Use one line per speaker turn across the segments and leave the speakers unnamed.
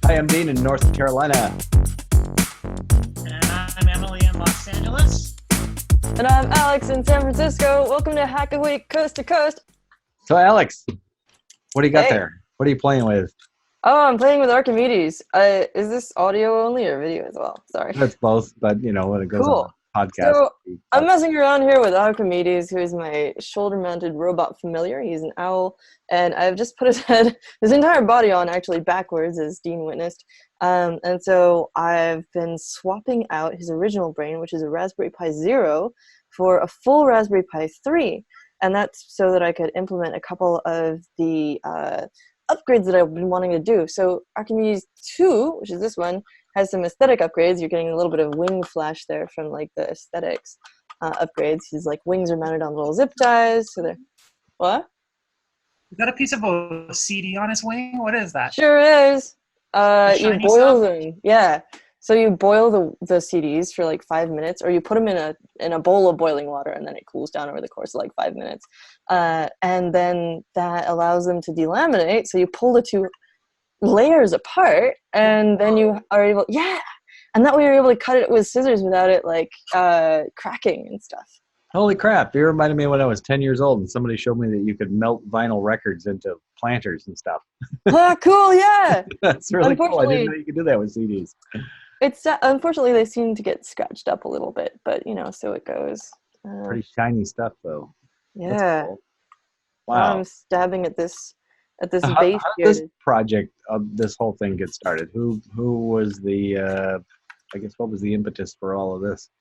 Hi, I'm Dean in North Carolina.
And I'm Emily in Los Angeles.
And I'm Alex in San Francisco. Welcome to Hackaweek Coast to Coast.
So, Alex, what do you got
Hey.
there? What are you playing with?
Oh, I'm playing with Archimedes. Is this audio only or video as well? Sorry.
That's both, but you know, when it goes
Cool.
on a podcast.
So I'm messing around here with Archimedes, who is my shoulder-mounted robot familiar. He's an owl, and I've just put his entire body on actually backwards, as Dean witnessed. And so I've been swapping out his original brain, which is a Raspberry Pi Zero, for a full Raspberry Pi 3. And that's so that I could implement a couple of the upgrades that I've been wanting to do. So Archimedes 2, which is this one, has some aesthetic upgrades. You're getting a little bit of wing flash there from like the aesthetics upgrades. His like wings are mounted on little zip ties. So they're what?
Is that a piece of a CD on his wing? What is that?
Sure is. You
shiny
boil
stuff?
them. Yeah. So you boil the CDs for like 5 minutes, or you put them in a bowl of boiling water, and then it cools down over the course of like 5 minutes. And then that allows them to delaminate. So you pull the two layers apart, and then you are able, and that way you're able to cut it with scissors without it like cracking and stuff.
Holy crap! You reminded me when I was 10 years old, and somebody showed me that you could melt vinyl records into planters and stuff.
Ah, cool, yeah.
That's really cool. I didn't
Unfortunately-
know you could do that with CDs.
It's unfortunately they seem to get scratched up a little bit, but you know, so it goes.
Pretty shiny stuff, though. That's
Yeah.
cool.
Now
Wow.
I'm stabbing at this
How
base
did
here.
this project of this whole thing get started? Who was the I guess what was the impetus for all of this?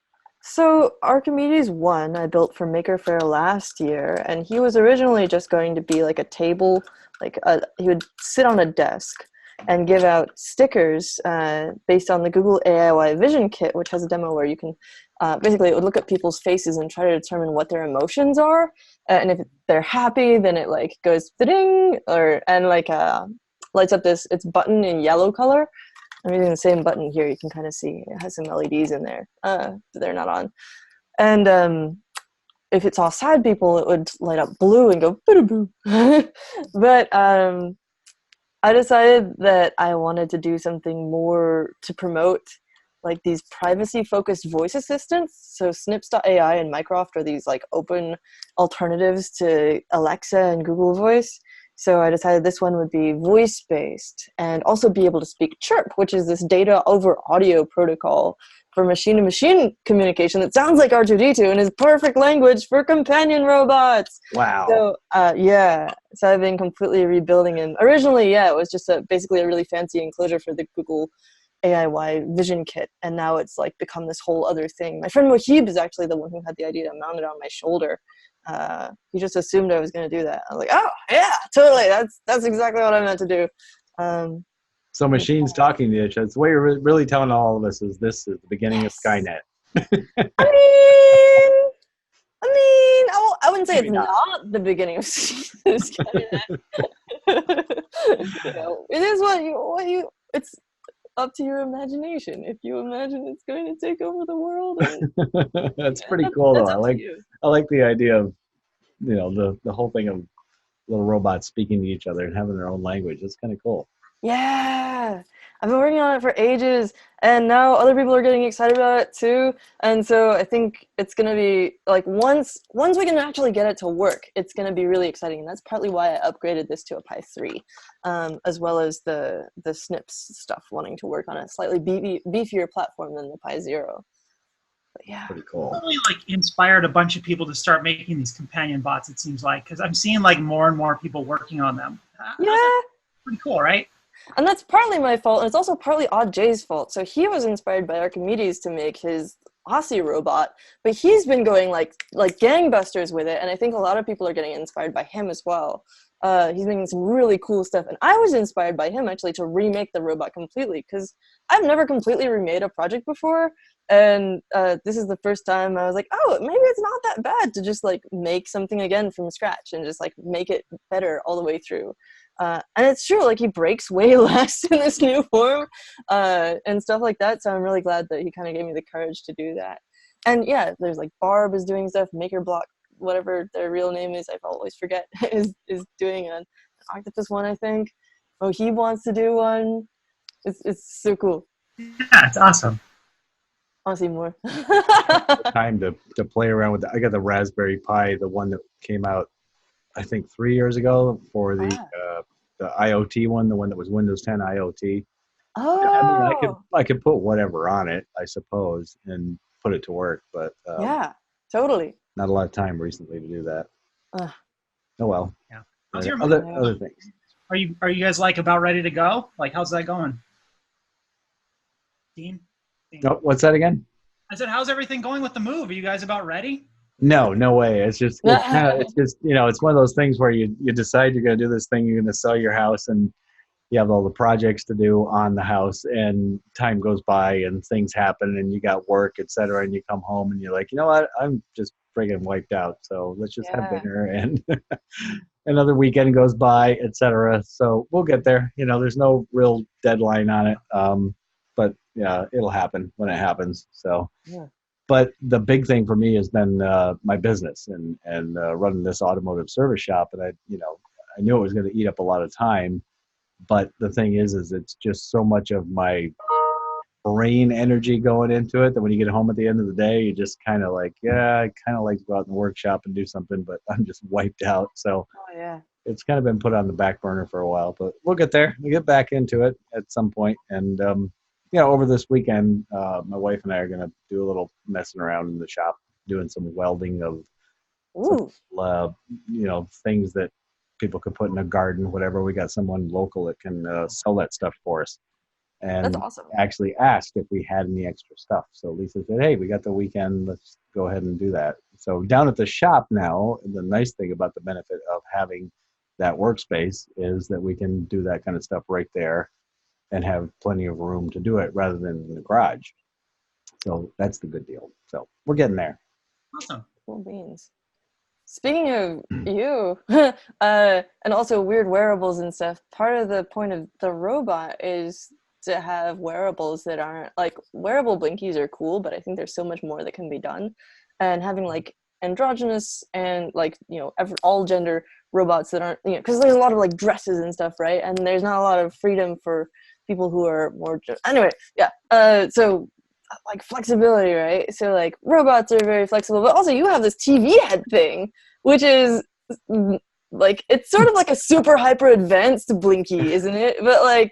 So Archimedes 1 I built for Maker Faire last year, and he was originally just going to be like a table, he would sit on a desk and give out stickers based on the Google AI Vision Kit, which has a demo where you can basically it would look at people's faces and try to determine what their emotions are, and if they're happy, then it like goes ding and lights up its button in yellow color. I'm using the same button here. You can kind of see it has some LEDs in there, but they're not on. And if it's all sad people, it would light up blue and go boo. But I decided that I wanted to do something more to promote like these privacy-focused voice assistants. So Snips.ai and Mycroft are these like open alternatives to Alexa and Google Voice. So I decided this one would be voice-based and also be able to speak chirp, which is this data over audio protocol for machine-to-machine communication that sounds like R2-D2 and is perfect language for companion robots.
Wow.
So so I've been completely rebuilding him. Originally, it was just basically a really fancy enclosure for the Google AI Vision Kit, and now it's like become this whole other thing. My friend Mohib is actually the one who had the idea to mount it on my shoulder. He just assumed I was going to do that. I was like, oh yeah, totally. That's exactly what I meant to do.
So machines talking to each other. What you're really telling all of us is this is the beginning of Skynet.
I wouldn't say
Maybe
it's not the beginning of Skynet. It is what you. It's up to your imagination. If you imagine it's going to take over the world,
That's pretty cool, though.
that's up to you.
I like the idea of the whole thing of little robots speaking to each other and having their own language. It's kind of cool.
Yeah, I've been working on it for ages, and now other people are getting excited about it too. And so I think it's gonna be like once we can actually get it to work, it's gonna be really exciting. And that's partly why I upgraded this to a Pi 3, as well as the Snips stuff wanting to work on a slightly beefier platform than the Pi Zero. But yeah,
Pretty cool.
Probably like inspired a bunch of people to start making these companion bots. It seems like because I'm seeing like more and more people working on them.
yeah.
Pretty cool, right?
And that's partly my fault, and it's also partly Odd J's fault. So he was inspired by Archimedes to make his Aussie robot, but he's been going like gangbusters with it, and I think a lot of people are getting inspired by him as well. He's making some really cool stuff, and I was inspired by him actually to remake the robot completely, because I've never completely remade a project before, and this is the first time I was like, oh, maybe it's not that bad to just like make something again from scratch and just like make it better all the way through. And it's true, like he breaks way less in this new form and stuff like that. So I'm really glad that he kind of gave me the courage to do that. And yeah, there's like Barb is doing stuff, MakerBlock, whatever their real name is, I always forget, is doing an octopus one, I think. Mohib wants to do one. It's so cool.
Yeah, it's awesome.
I want to see more.
Time to play around with. I got the Raspberry Pi, the one that came out, I think 3 years ago for the IoT one, the one that was Windows 10 IoT. I mean,
Oh,
I could put whatever on it, I suppose, and put it to work, but
yeah, totally.
not a lot of time recently to do that.
Uh,
Oh well.
Yeah. How's your
Other things.
Are you guys like about ready to go? Like, how's that going? Dean?
Oh, what's that again?
I said, how's everything going with the move? Are you guys about ready?
No way. It's just it's one of those things where you decide you're going to do this thing, you're going to sell your house, and you have all the projects to do on the house, and time goes by and things happen and you got work, etc. And you come home and you're like, you know what? I'm just friggin' wiped out. So let's just have
Yeah.
dinner, and another weekend goes by, etc. So we'll get there. There's no real deadline on it. But yeah, it'll happen when it happens. So,
Yeah.
but the big thing for me has been my business and running this automotive service shop. And I knew it was going to eat up a lot of time. But the thing is it's just so much of my brain energy going into it that when you get home at the end of the day, you just kind of like, yeah, I kind of like to go out in the workshop and do something, but I'm just wiped out. So
Oh yeah.
it's kind of been put on the back burner for a while, but we'll get there. We'll get back into it at some point. And, over this weekend, my wife and I are going to do a little messing around in the shop, doing some welding of
Ooh.
things that people could put in a garden, whatever. We got someone local that can sell that stuff for us. And
That's awesome.
actually asked if we had any extra stuff. So Lisa said, hey, we got the weekend. Let's go ahead and do that. So down at the shop now, the nice thing about the benefit of having that workspace is that we can do that kind of stuff right there and have plenty of room to do it rather than in the garage. So that's the good deal. So we're getting there.
Awesome.
Cool beans. Speaking of you, and also weird wearables and stuff, part of the point of the robot is to have wearables that aren't like wearable blinkies are cool, but I think there's so much more that can be done. And having like androgynous and like, all gender robots that aren't, because there's a lot of like dresses and stuff, right? And there's not a lot of freedom for people who are more, anyway, yeah. So like flexibility, right? So like robots are very flexible, but also you have this TV head thing, which is like, it's sort of like a super hyper advanced blinky, isn't it? But like,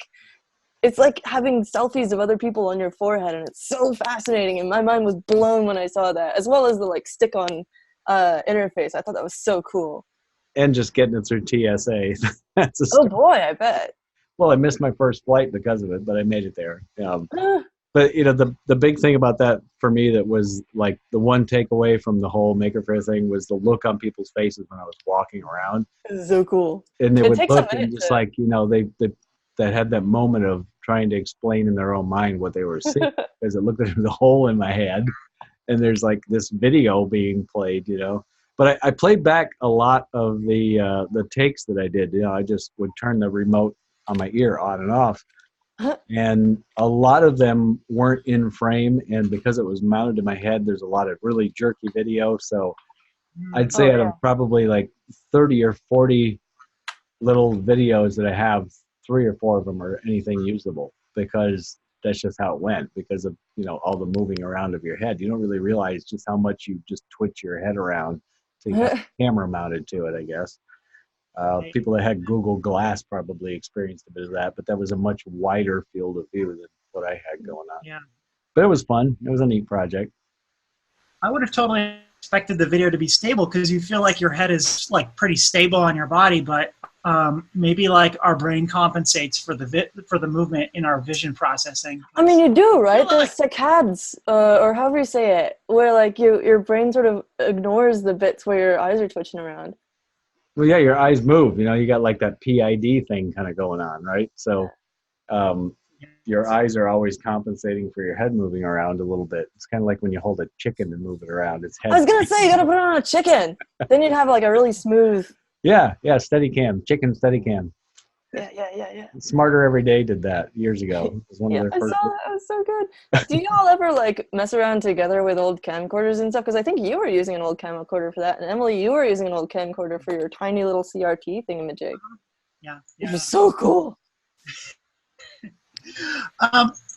it's like having selfies of other people on your forehead, and it's so fascinating. And my mind was blown when I saw that, as well as the like stick-on interface. I thought that was so cool.
And just getting it through TSA. That's a
Oh boy, I bet.
Well, I missed my first flight because of it, but I made it there. But the big thing about that for me that was like the one takeaway from the whole Maker Faire thing was the look on people's faces when I was walking around,
It's so cool.
and they
It
would
takes a
look
minute
and just
to-
like they had that moment of trying to explain in their own mind what they were seeing because it looked like the hole in my head, and there's like this video being played, But I played back a lot of the takes that I did. I just would turn the remote on my ear on and off. And a lot of them weren't in frame, and because it was mounted to my head, there's a lot of really jerky video. So I'd say out of probably like 30 or 40 little videos that I have, 3 or 4 of them are anything usable because that's just how it went. Because of all the moving around of your head, you don't really realize just how much you just twitch your head around to get the camera mounted to it, I guess. People that had Google Glass probably experienced a bit of that, but that was a much wider field of view than what I had going on.
Yeah.
But it was fun. It was a neat project.
I would have totally expected the video to be stable because you feel like your head is like pretty stable on your body, but maybe like our brain compensates for the movement in our vision processing.
I mean, you do, right?
Feel
There's saccades, or however you say it, where like your brain sort of ignores the bits where your eyes are twitching around.
Well, yeah, your eyes move. You got like that PID thing kind of going on, right? So your eyes are always compensating for your head moving around a little bit. It's kind of like when you hold a chicken and move it around. Its head.
I was gonna say you gotta put it on a chicken, then you'd have like a really smooth.
Yeah, Steadicam, chicken Steadicam.
Yeah.
Smarter Every Day did that years ago. It was one of
Yeah,
their
I
first.
saw that. It was so good. Do y'all ever like mess around together with old camcorders and stuff? Because I think you were using an old camcorder for that, and Emily, you were using an old camcorder for your tiny little CRT thingamajig.
Yeah.
Which was so cool.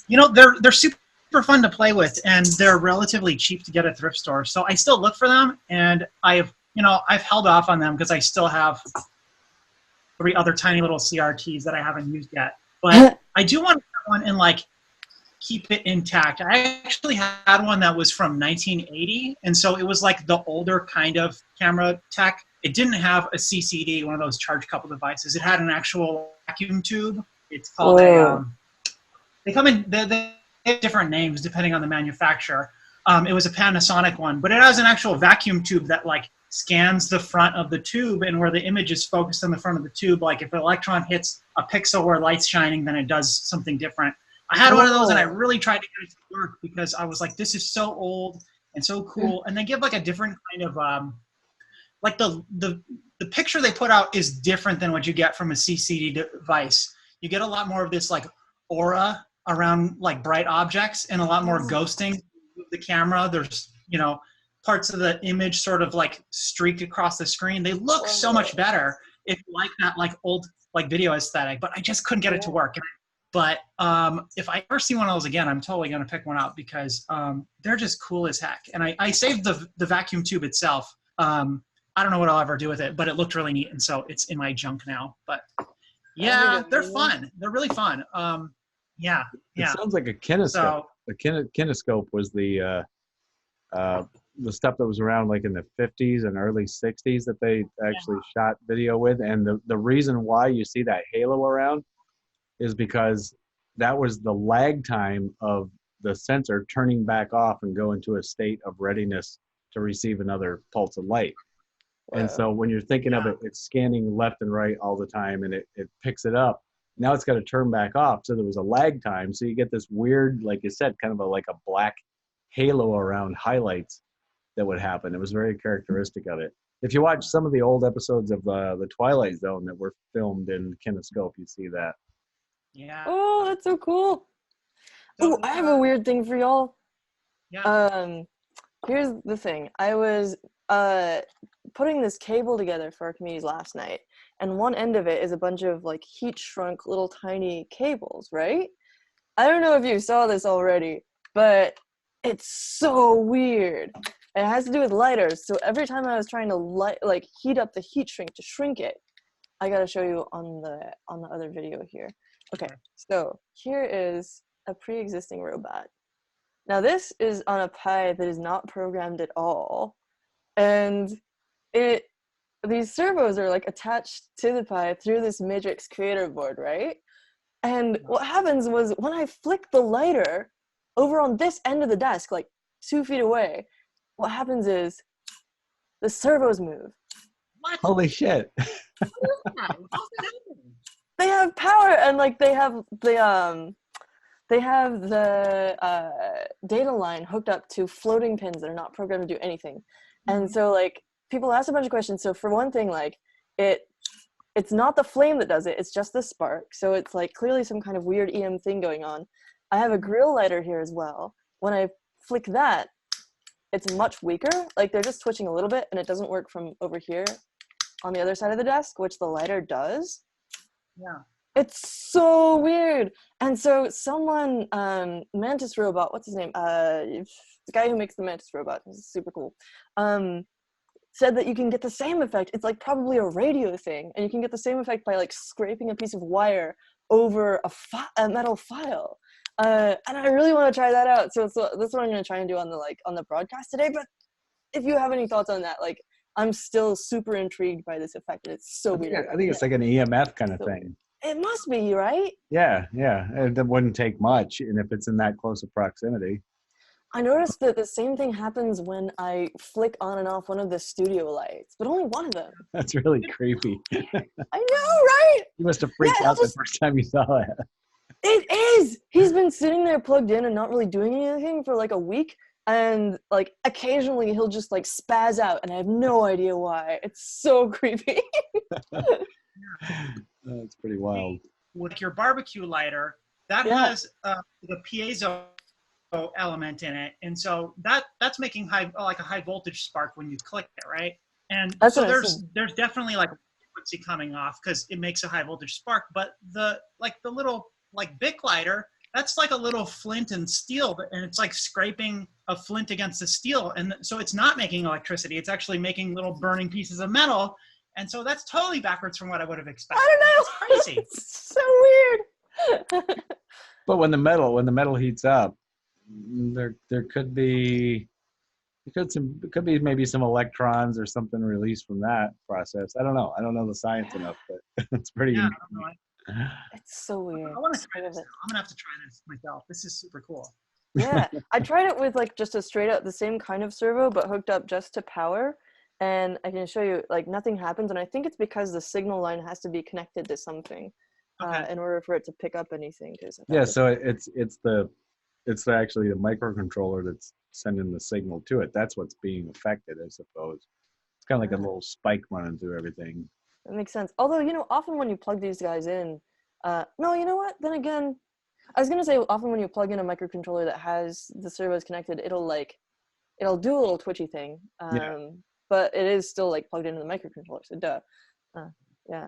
You know, they're super fun to play with, and they're relatively cheap to get at thrift stores. So I still look for them, and I've held off on them because I still have 3 other tiny little CRTs that I haven't used yet. But I do want to get one and like keep it intact. I actually had one that was from 1980, and so it was like the older kind of camera tech. It didn't have a CCD, one of those charge couple devices. It had an actual vacuum tube. It's called they come in, they have different names depending on the manufacturer. It was a Panasonic one, but it has an actual vacuum tube that like scans the front of the tube, and where the image is focused on the front of the tube, like if an electron hits a pixel where light's shining, then it does something different. I had one of those, and I really tried to get it to work because I was like, this is so old and so cool. And they give like a different kind of, like the picture they put out is different than what you get from a CCD device. You get a lot more of this like aura around like bright objects, and a lot more ghosting of the camera. There's, you know, parts of the image sort of like streak across the screen. They look so much better if you like that like old like video aesthetic, but I just couldn't get it to work. But if I ever see one of those again, I'm totally going to pick one out because they're just cool as heck. And I saved the vacuum tube itself. I don't know what I'll ever do with it, but it looked really neat, and so it's in my junk now. But yeah, they're fun. They're really fun. Yeah.
It sounds like a kinescope. So, a kinescope was the stuff that was around like in the 50s and early 60s that they actually shot video with. And the reason why you see that halo around is because that was the lag time of the sensor turning back off and go into a state of readiness to receive another pulse of light. Wow. And so when you're thinking of it, it's scanning left and right all the time, and it picks it up. Now it's got to turn back off. So there was a lag time. So you get this weird, like you said, kind of like a black halo around highlights that would happen. It was very characteristic of it. If you watch some of the old episodes of the Twilight Zone that were filmed in kinescope, you see that.
Yeah.
Oh, that's so cool. Oh, I have a weird thing for y'all.
Yeah.
Here's the thing. I was putting this cable together for Archimedes last night, and one end of it is a bunch of like heat shrunk little tiny cables, right? I don't know if you saw this already, but it's so weird. It has to do with lighters. So every time I was trying to heat up the heat shrink to shrink it, I gotta show you on the other video here. Okay, so here is a pre-existing robot. Now this is on a Pi that is not programmed at all, and these servos are like attached to the Pi through this Matrix creator board, right? And what happens was when I flick the lighter over on this end of the desk, like 2 feet away, what happens is the servos move.
What?
Holy shit!
They have power, and like they have the data line hooked up to floating pins that are not programmed to do anything. And so like people ask a bunch of questions. So for one thing, like it's not the flame that does it, it's just the spark. So it's like clearly some kind of weird EM thing going on. I have a grill lighter here as well. When I flick that, it's much weaker. Like they're just twitching a little bit, and it doesn't work from over here on the other side of the desk, which the lighter does.
Yeah.
It's so weird. And so someone, Mantis Robot, what's his name? The guy who makes the Mantis Robot, this is super cool, said that you can get the same effect. It's like probably a radio thing, and you can get the same effect by like scraping a piece of wire over a metal file. And I really want to try that out. So that's what I'm going to try and do on the broadcast today. But if you have any thoughts on that, like I'm still super intrigued by this effect. And it's so weird.
I think it's like an EMF kind of thing.
It must be, right?
Yeah. That wouldn't take much, and if it's in that close of proximity.
I noticed that the same thing happens when I flick on and off one of the studio lights, but only one of them.
That's really creepy.
I know, right?
You must have freaked out the first time you saw that.
It is! He's been sitting there plugged in and not really doing anything for like a week, and like occasionally he'll just like spaz out, and I have no idea why. It's so creepy.
That's pretty wild.
With your barbecue lighter, that has the piezo element in it, and so that's making a high voltage spark when you click it, right? And that's so there's definitely like a frequency coming off because it makes a high voltage spark, but the little like Bic lighter, that's like a little flint and steel, and it's like scraping a flint against the steel, and so it's not making electricity. It's actually making little burning pieces of metal, and so that's totally backwards from what I would have expected.
I don't know.
It's crazy.
It's so weird.
But when the metal heats up, there could be maybe some electrons or something released from that process. I don't know. I don't know the science enough, but it's pretty.
Yeah, I don't know.
It's so weird.
I want to try this. I'm gonna have to try this myself. This is super cool.
Yeah, I tried it with like just a straight up the same kind of servo, but hooked up just to power. And I can show you like nothing happens. And I think it's because the signal line has to be connected to something in order for it to pick up anything.
Yeah, so it's actually the microcontroller that's sending the signal to it. That's what's being affected, I suppose. It's kind of like a little spike running through everything.
That makes sense. Although, often when you plug these guys in, no, you know what? Then again, I was going to say often when you plug in a microcontroller that has the servos connected, it'll do a little twitchy thing. But it is still like plugged into the microcontroller, so duh. Yeah.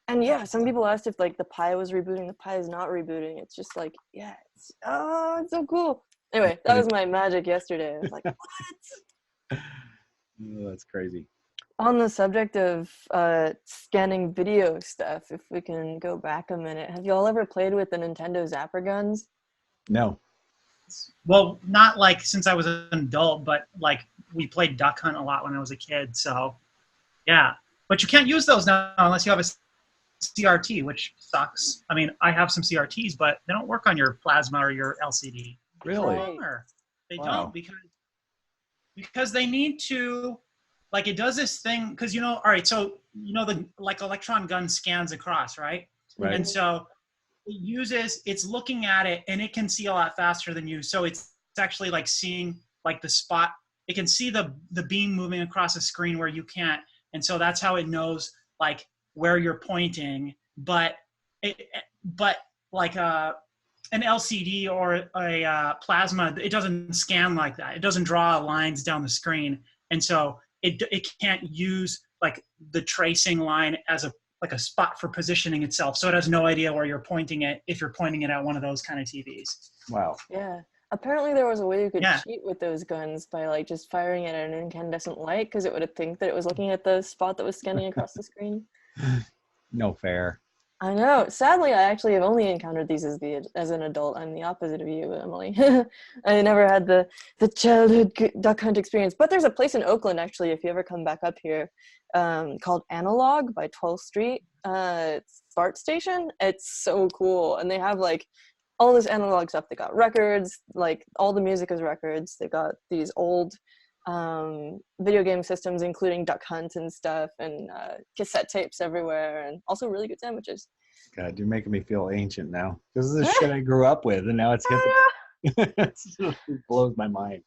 And yeah, some people asked if like the Pi was rebooting. The Pi is not rebooting. It's just like, yeah, it's so cool. Anyway, that was my magic yesterday. I was like, what?
Oh, that's crazy.
On the subject of scanning video stuff, if we can go back a minute, have y'all ever played with the Nintendo Zapper guns?
No.
Well, not like since I was an adult, but like we played Duck Hunt a lot when I was a kid. So, yeah. But you can't use those now unless you have a CRT, which sucks. I mean, I have some CRTs, but they don't work on your plasma or your LCD.
Really?
They don't because they need to. Like it does this thing because all right, so the like electron gun scans across, right?
Right.
And so it's looking at it and it can see a lot faster than you. So it's actually like seeing like the spot. It can see the beam moving across a screen where you can't. And so that's how it knows like where you're pointing. But like an LCD or a plasma, it doesn't scan like that. It doesn't draw lines down the screen. And so it can't use like the tracing line as a spot for positioning itself. So it has no idea where you're pointing it if you're pointing it at one of those kind of TVs.
Wow.
Yeah. Apparently there was a way you could cheat with those guns by like just firing it at an incandescent light because it would think that it was looking at the spot that was scanning across the screen.
No fair.
I know. Sadly, I actually have only encountered these as an adult. I'm the opposite of you, Emily. I never had the childhood duck hunt experience. But there's a place in Oakland, actually, if you ever come back up here, called Analog by 12th Street. It's BART station. It's so cool. And they have, like, all this analog stuff. They got records. Like, all the music is records. They got these old video game systems, including Duck Hunt and stuff, and cassette tapes everywhere, and also really good sandwiches.
God, you're making me feel ancient now. This is the shit I grew up with, and now it's hip. It blows my mind.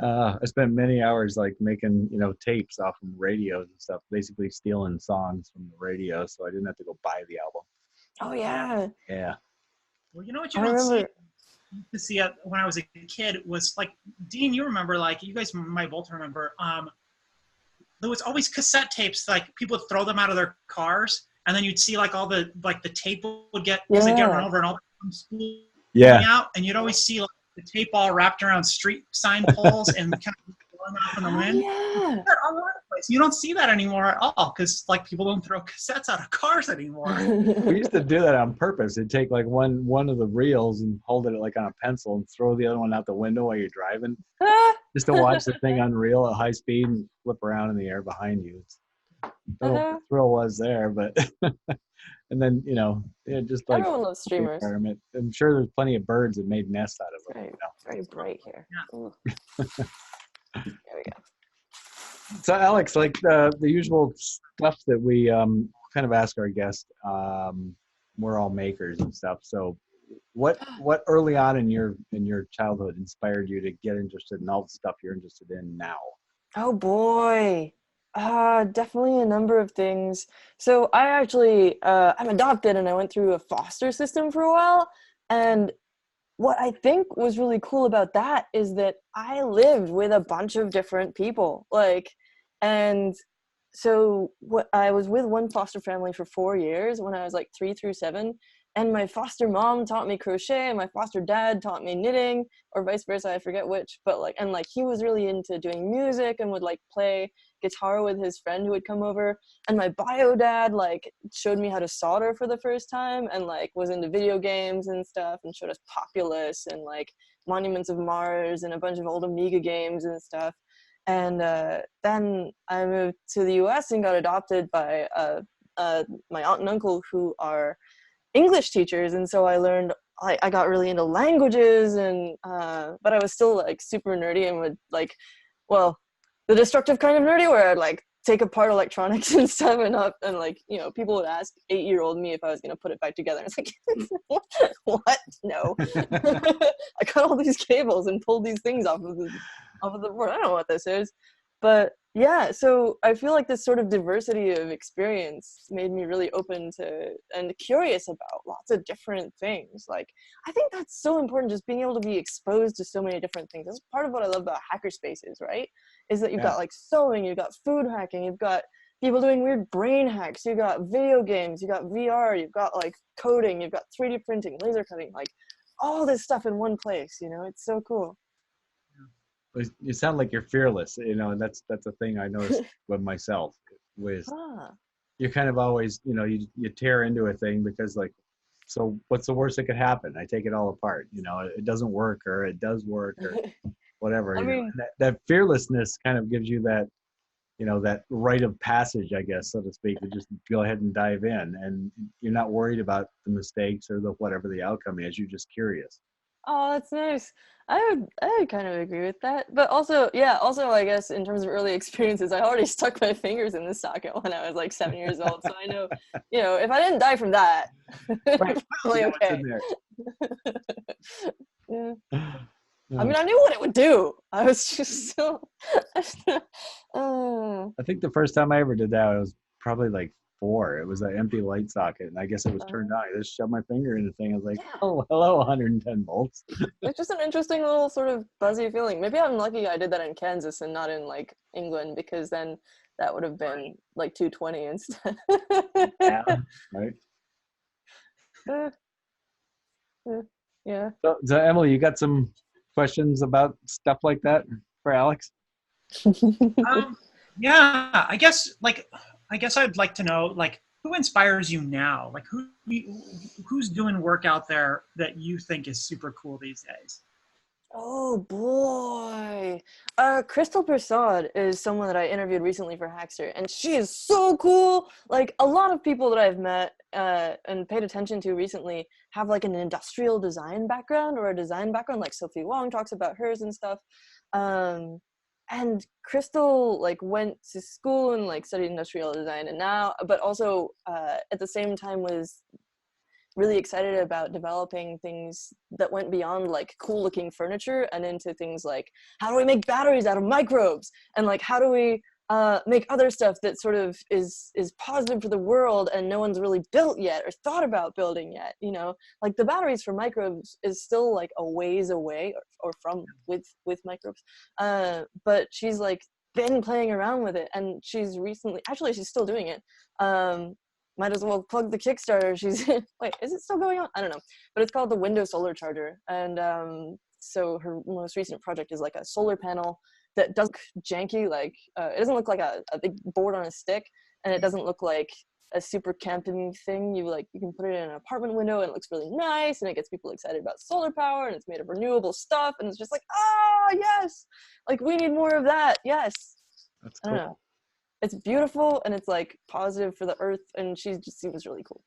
I spent many hours like making tapes off of radios and stuff, basically stealing songs from the radio, so I didn't have to go buy the album.
Oh yeah.
Yeah.
Well, what you don't see to see it when I was a kid was like, Dean, you remember, like you guys might both remember, there was always cassette tapes, like people would throw them out of their cars, and then you'd see like all the tape would get run over and all the school out, and you'd always see like the tape all wrapped around street sign poles and kind of blowing off in the wind.
Yeah.
All over the place. You don't see that anymore at all because like people don't throw cassettes out of cars anymore.
We used to do that on purpose. You'd take like one of the reels and hold it like on a pencil and throw the other one out the window while you're driving, just to watch the thing on reel at high speed and flip around in the air behind you. The thrill was there, but and then just like
everyone loves streamers.
I'm sure there's plenty of birds that made nests out of them.
It's very bright here.
Yeah.
There we go.
So Alex, like the usual stuff that we kind of ask our guests, we're all makers and stuff. So what early on in your childhood inspired you to get interested in all the stuff you're interested in now?
Oh boy. Definitely a number of things. So I actually, I'm adopted and I went through a foster system for a while. And what I think was really cool about that is that I lived with a bunch of different people. And so I was with one foster family for 4 years when I was like 3 through 7. and my foster mom taught me crochet, and my foster dad taught me knitting, or vice versa, I forget which, but like, and like he was really into doing music and would like play guitar with his friend who would come over, and my bio dad like showed me how to solder for the first time, and like was into video games and stuff, and showed us Populous and like Monuments of Mars and a bunch of old Amiga games and stuff. And then I moved to the US and got adopted by my aunt and uncle, who are English teachers, and so I learned, I got really into languages, and but I was still like super nerdy and would like, well, the destructive kind of nerdy where I'd like take apart electronics and stuff, and like, you know, people would ask 8-year-old me if I was gonna put it back together. It's like, what? No. I cut all these cables and pulled these things off of the board. I don't know what this is, but yeah. So I feel like this sort of diversity of experience made me really open to and curious about lots of different things. Like, I think that's so important, just being able to be exposed to so many different things. That's part of what I love about hacker spaces, right? Is that you've got like sewing, you've got food hacking, you've got people doing weird brain hacks, you've got video games, you've got VR, you've got like coding, you've got 3D printing, laser cutting, like all this stuff in one place, you know. It's so cool.
You sound like you're fearless, you know, and that's a thing I noticed with myself. With you're kind of always, you know, you tear into a thing because like, so what's the worst that could happen? I take it all apart, you know, it doesn't work, or it does work, or whatever.
I mean,
that fearlessness kind of gives you that, you know, that rite of passage, I guess, so to speak, to just go ahead and dive in, and you're not worried about the mistakes or the whatever the outcome is. You're just curious.
Oh, that's nice. I would kind of agree with that. But also, yeah, also I guess in terms of early experiences, I already stuck my fingers in the socket when I was like 7 years old. So I know, you know, if I didn't die from that,
Right.
probably okay. Yeah.
Yeah.
I mean, I knew what it would do. I was just so.
I think the first time I ever did that, I was probably like 4. It was an empty light socket, and I guess it was turned on. I just shoved my finger in the thing. I was like, oh, hello, 110 volts.
It's just an interesting little sort of buzzy feeling. Maybe I'm lucky I did that in Kansas and not in like England, because then that would have been like 220 instead.
Yeah, right.
Yeah.
So Emily, you got some questions about stuff like that for Alex?
Yeah, I guess I'd like to know, like, who inspires you now? Like, who's doing work out there that you think is super cool these days?
Oh boy. Crystal Prasad is someone that I interviewed recently for Hackster, and she is so cool. Like, a lot of people that I've met and paid attention to recently have like an industrial design background or a design background, like Sophie Wong talks about hers and stuff. And Crystal like went to school and like studied industrial design, and now, but also at the same time was really excited about developing things that went beyond like cool looking furniture and into things like, how do we make batteries out of microbes, and like how do we make other stuff that sort of is positive for the world and no one's really built yet or thought about building yet, you know. Like the batteries for microbes is still like a ways away, or from with microbes, but she's like been playing around with it, and she's still doing it. Might as well plug the Kickstarter. She's wait, is it still going on? I don't know, but it's called the Windows Solar Charger, and so her most recent project is like a solar panel that does janky, like it doesn't look like a big board on a stick, and it doesn't look like a super camping thing. You can put it in an apartment window and it looks really nice, and it gets people excited about solar power, and it's made of renewable stuff, and it's just like, yes, like we need more of that. Yes,
That's
I don't
cool.
know. It's beautiful, and it's like positive for the earth, and she just seems really cool.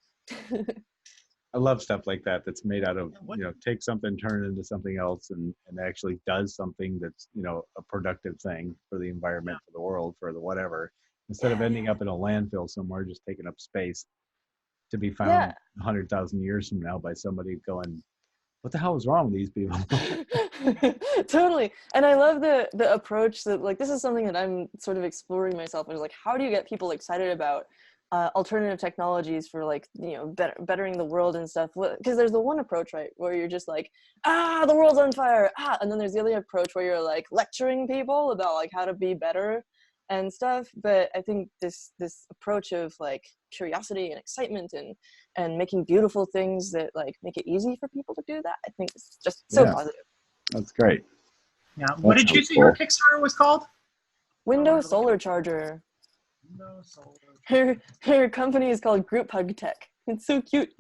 I love stuff like that that's made out of, you know, take something, turn it into something else, and actually does something that's, you know, a productive thing for the environment, for the world, for the whatever, instead of ending up in a landfill somewhere, just taking up space to be found 100,000 years from now by somebody going, what the hell is wrong with these people?
Totally. And I love the approach that, like, this is something that I'm sort of exploring myself, is like, how do you get people excited about alternative technologies for, like, you know, bettering the world and stuff? Because there's the one approach, right, where you're just like, the world's on fire, and then there's the other approach where you're like lecturing people about like how to be better. and stuff. But I think this approach of like curiosity and excitement and making beautiful things that like make it easy for people to do that, I think is just so positive.
That's great.
Yeah. What did you say your Kickstarter was called?
Windows Solar Charger.
Windows Solar.
Her company is called Group Hug Tech. It's so cute.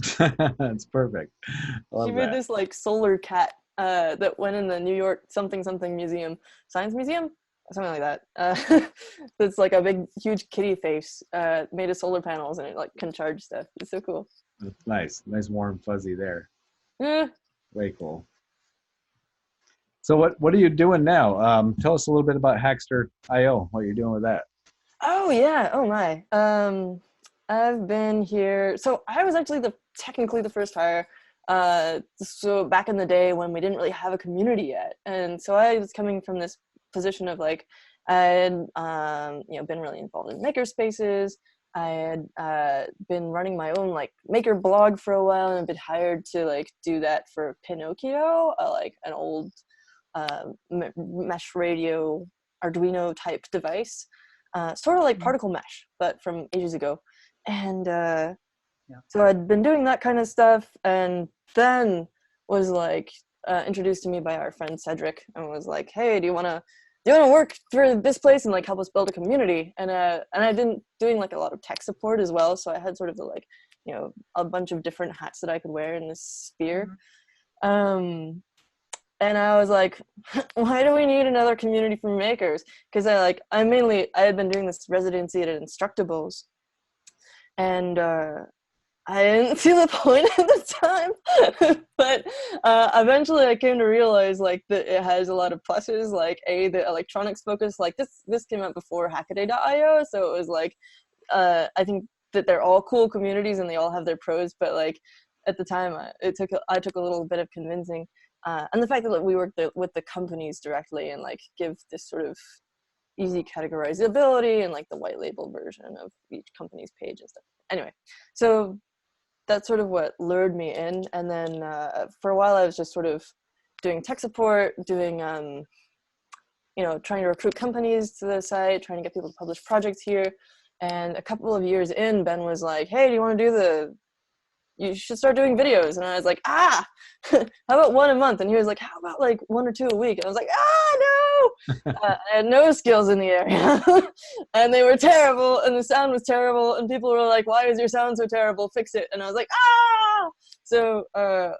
That's perfect.
She made this like solar cat that went in the New York something museum, science museum, something like that. That's like a big, huge kitty face made of solar panels, and it like can charge stuff. It's so cool.
That's nice warm fuzzy there.
Yeah.
Way cool. So what are you doing now? Tell us a little bit about Hackster.io. What you're doing with that?
Oh yeah. Oh my. I've been here. So I was actually technically the first hire. So back in the day when we didn't really have a community yet, and so I was coming from this position of like I had been really involved in maker spaces. I had been running my own like maker blog for a while, and been hired to like do that for Pinocchio, like an old mesh radio Arduino type device, sort of like particle mesh, but from ages ago. And so I'd been doing that kind of stuff, and then was like introduced to me by our friend Cedric, and was like, "Hey, do you want to work for this place and like help us build a community?" And I've been doing like a lot of tech support as well, so I had sort of a bunch of different hats that I could wear in this sphere. And I was like, why do we need another community for makers? Because I had been doing this residency at Instructables, and I didn't see the point at the time. But eventually I came to realize like that it has a lot of pluses, like the electronics focus, like this came out before Hackaday.io, so it was like I think that they're all cool communities and they all have their pros, but like at the time I took a little bit of convincing, and the fact that we work with the companies directly and like give this sort of easy categorizability and like the white label version of each company's page and stuff. Anyway, so that's sort of what lured me in. And then for a while I was just sort of doing tech support, doing trying to recruit companies to the site, trying to get people to publish projects here. And a couple of years in, Ben was like, "Hey, do you want to do you should start doing videos?" And I was like, how about one a month? And he was like, how about like 1 or 2 a week? And I was like, no! I had no skills in the area. And they were terrible, and the sound was terrible, and people were like, why is your sound so terrible? Fix it. And I was like, So,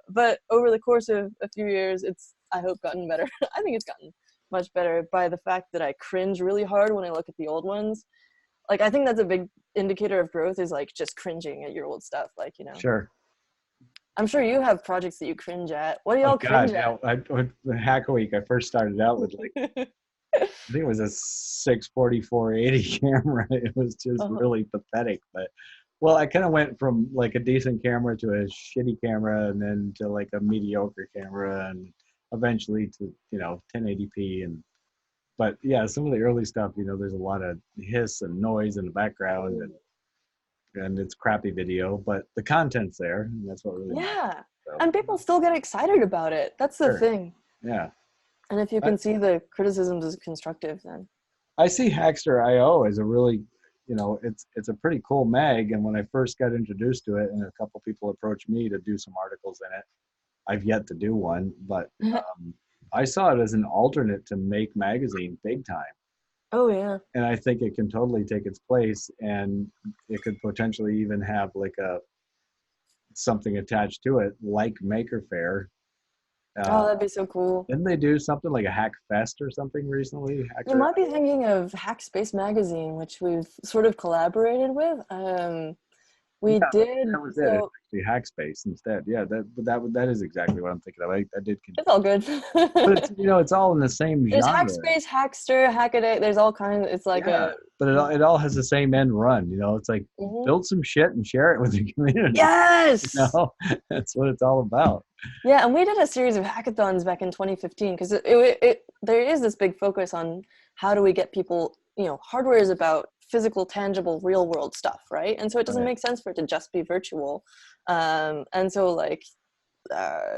but over the course of a few years, it's, I hope, gotten better. I think it's gotten much better by the fact that I cringe really hard when I look at the old ones. Like, I think that's a big indicator of growth, is like just cringing at your old stuff, like,
Sure.
I'm sure you have projects that you cringe at. What do y'all cringe at?
With Hackaweek, I first started out with like I think it was a 640-480 camera. It was just really pathetic. But well, I kind of went from like a decent camera to a shitty camera, and then to like a mediocre camera, and eventually to 1080p. But yeah, some of the early stuff, there's a lot of hiss and noise in the background, and it's crappy video, but the content's there, and that's what really matters. So,
and people still get excited about it. That's the thing.
Yeah.
And if you can see the criticisms as constructive, then
I see Hackster.io as a really, it's a pretty cool mag. And when I first got introduced to it, and a couple people approached me to do some articles in it, I've yet to do one, but I saw it as an alternate to Make Magazine big time.
Oh yeah.
And I think it can totally take its place, and it could potentially even have like something attached to it, like Maker Faire.
That'd be so cool.
Didn't they do something like a Hack Fest or something recently?
You might be thinking of Hackspace Magazine, which we've sort of collaborated with. We did.
That was it. Actually, Hackspace instead. Yeah, that is exactly what I'm thinking of. I did.
It's all good.
But it's it's all in the same genre.
There's Hackspace, Hackster, Hackaday. There's all kinds. It's like
But it all has the same end run. It's like build some shit and share it with the community.
Yes.
That's what it's all about.
Yeah, and we did a series of hackathons back in 2015 because there is this big focus on how do we get people. Hardware is about physical, tangible, real world stuff, right? And so it doesn't make sense for it to just be virtual. And so like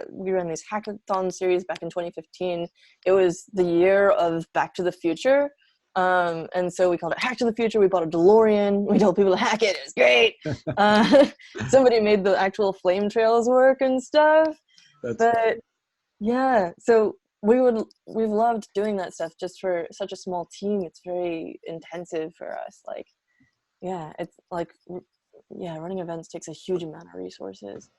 we ran this hackathon series back in 2015. It was the year of Back to the Future. And so we called it Hack to the Future. We bought a DeLorean. We told people to hack it. It was great. Somebody made the actual flame trails work and stuff. But yeah, so we've loved doing that stuff just for such a small team. It's very intensive for us. Like, yeah, it's like, yeah, running events takes a huge amount of resources.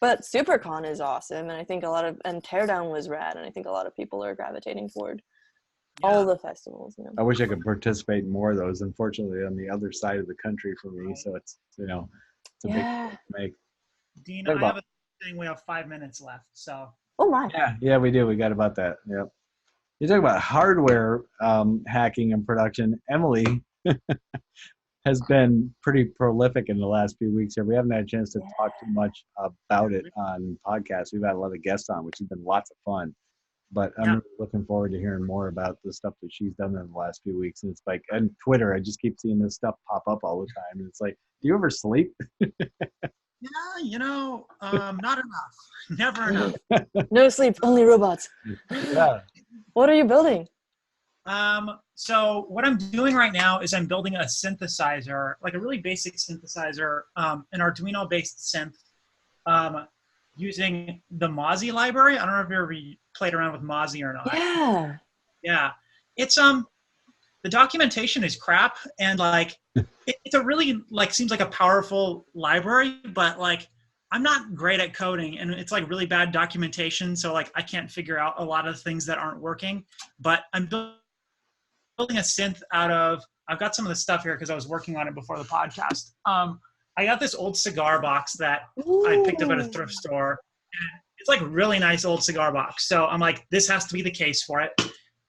But SuperCon is awesome, and I think and Teardown was rad, and I think a lot of people are gravitating toward all the festivals. You know?
I wish I could participate in more of those. Unfortunately, on the other side of the country for me, so it's it's a big make.
Dean, I have a thing. We have 5 minutes left, so.
Oh my.
Yeah, we do. We got about that. Yep. You talk about hardware hacking and production. Emily has been pretty prolific in the last few weeks here. We haven't had a chance to talk too much about it on podcasts. We've had a lot of guests on, which has been lots of fun. But I'm really looking forward to hearing more about the stuff that she's done in the last few weeks. And it's like, on Twitter, I just keep seeing this stuff pop up all the time. And it's like, do you ever sleep?
Yeah, not enough. Never enough.
No sleep, only robots.
Yeah.
What are you building?
So what I'm doing right now is I'm building a synthesizer, like a really basic synthesizer, an Arduino-based synth, using the Mozzie library. I don't know if you ever played around with Mozzie or not.
Yeah.
Yeah. It's the documentation is crap, and like it's a really seems like a powerful library, but like I'm not great at coding, and it's like really bad documentation, so like I can't figure out a lot of things that aren't working. But I'm building a synth out of, I've got some of the stuff here because I was working on it before the podcast. I got this old cigar box that I picked up at a thrift store. It's like really nice old cigar box. So I'm like, this has to be the case for it.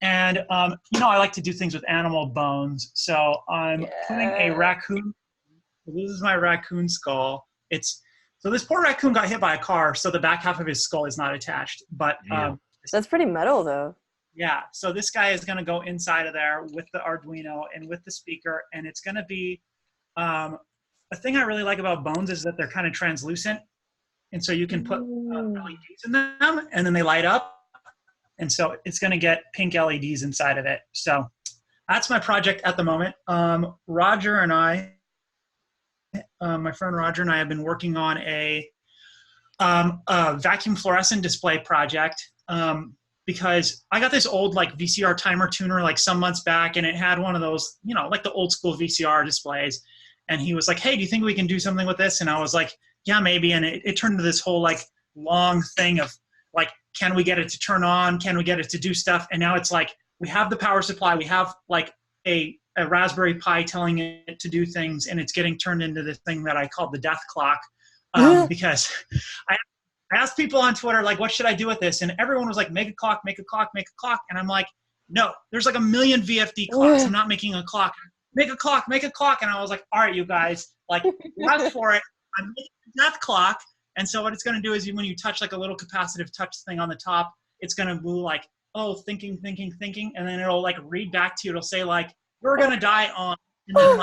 And, I like to do things with animal bones. So I'm putting a raccoon. This is my raccoon skull. So this poor raccoon got hit by a car, so the back half of his skull is not attached. But
that's pretty metal, though.
Yeah, so this guy is going to go inside of there with the Arduino and with the speaker, and it's going to be a thing I really like about bones is that they're kind of translucent, and so you can put LEDs in them, and then they light up, and so it's going to get pink LEDs inside of it. So that's my project at the moment. Roger and I, my friend Roger and I have been working on a vacuum fluorescent display project. Because I got this old VCR timer tuner some months back, and it had one of those, like the old school VCR displays. And he was like, hey, do you think we can do something with this? And I was like, yeah, maybe. And it turned into this whole long thing of can we get it to turn on? Can we get it to do stuff? And now it's we have the power supply. We have a Raspberry Pi telling it to do things, and it's getting turned into this thing that I call the death clock. Because I asked people on Twitter, what should I do with this? And everyone was like, make a clock, make a clock, make a clock. And I'm like, no, there's a million VFD clocks. I'm not making a clock. Make a clock, make a clock. And I was like, all right, you guys, ask for it. I'm making a death clock. And so what it's going to do is when you touch a little capacitive touch thing on the top, it's going to move thinking. And then it'll read back to you. It'll say you're going to die on. And then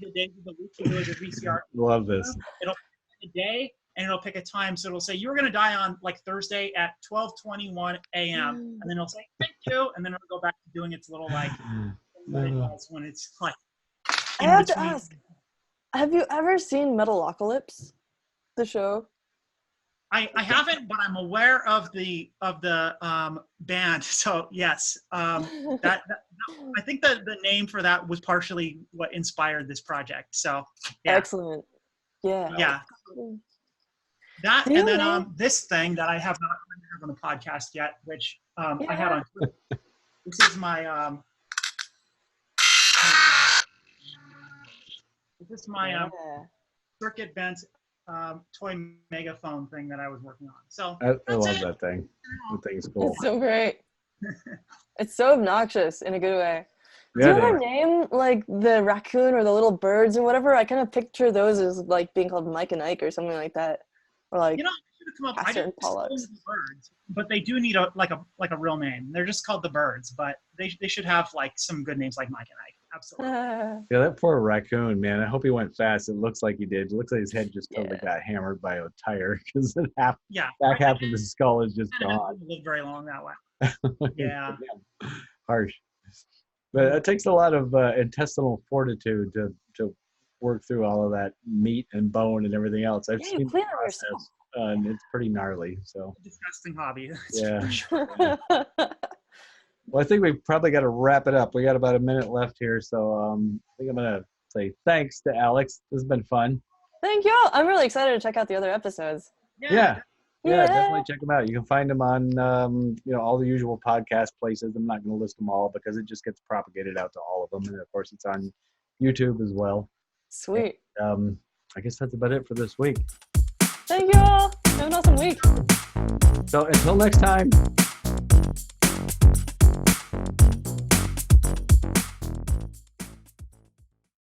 the days of the week you do as a VCR.
Love this.
It'll pick a day. And it'll pick a time, so it'll say you're going to die on Thursday at 12:21 a.m. And then it'll say thank you, and then it'll go back to doing its little when it's
I have to ask, have you ever seen Metalocalypse, the show?
I haven't, but I'm aware of the band. So yes, that I think the name for that was partially what inspired this project. So yeah.
Excellent. Yeah.
Yeah. That and then this thing that I have not heard on the podcast yet, which I had on Twitter. This is my circuit bent toy megaphone thing that I was working on. So
I love that thing. That thing is cool.
It's so great. It's so obnoxious in a good way.
Yeah,
do you ever name the raccoon or the little birds or whatever? I kind of picture those as being called Mike and Ike or something like that. Or
I should have come up. I didn't call them the birds, but they do need a real name. They're just called the birds, but they should have some good names like Mike and Ike. Absolutely.
Yeah, that poor raccoon, man. I hope he went fast. It looks like he did. It looks like his head just totally got hammered by a tire because the back half of his skull is just gone.
It didn't live very long that way. Yeah.
Harsh. But it takes a lot of intestinal fortitude to work through all of that meat and bone and everything else. I've
Yeah,
seen
you
the
clean it
process,
yourself.
and it's pretty gnarly. So
Disgusting hobby. That's
Yeah.
for sure.
well, I think we've probably got to wrap it up. We got about a minute left here, so I think I'm gonna say thanks to Alex. This has been fun.
Thank you. I'm really excited to check out the other episodes.
Yeah.
Yeah.
Definitely check them out. You can find them on all the usual podcast places. I'm not going to list them all because it just gets propagated out to all of them, and of course it's on YouTube as well.
Sweet.
And, I guess that's about it for this week.
Thank you all. Have an awesome week.
So until next time.